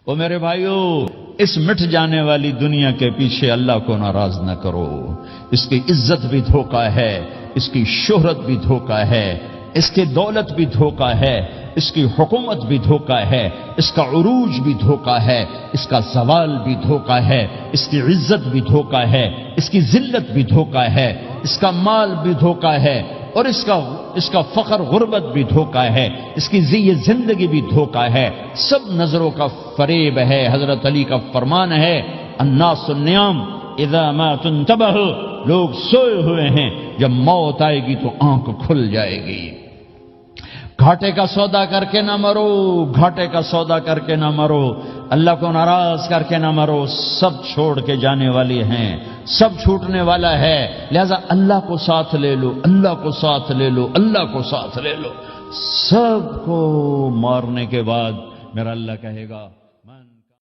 او میرے بھائیو، اس مٹ جانے والی دنیا کے پیچھے اللہ کو ناراض نہ کرو۔ اس کی عزت بھی دھوکہ ہے، اس کی شہرت بھی دھوکہ ہے، اس کی دولت بھی دھوکہ ہے، اس کی حکومت بھی دھوکہ ہے، اس کا عروج بھی دھوکہ ہے، اس کا زوال بھی دھوکہ ہے، اس کی عزت بھی دھوکہ ہے، اس کی ذلت بھی دھوکہ ہے، اس کا مال بھی دھوکہ ہے، اور اس کا فخر غربت بھی دھوکہ ہے، اس کی زندگی بھی دھوکہ ہے، سب نظروں کا فریب ہے۔ حضرت علی کا فرمان ہے، الناس النیام اذا ما تنتبہ، لوگ سوئے ہوئے ہیں، جب موت آئے گی تو آنکھ کھل جائے گی۔ گھاٹے کا سودا کر کے نہ مرو، گھاٹے کا سودا کر کے نہ مرو، اللہ کو ناراض کر کے نہ مرو، سب چھوڑ کے جانے والے ہیں، سب چھوٹنے والا ہے، لہذا اللہ کو ساتھ لے لو، اللہ کو ساتھ لے لو، اللہ کو ساتھ لے لو۔ سب کو مارنے کے بعد میرا اللہ کہے گا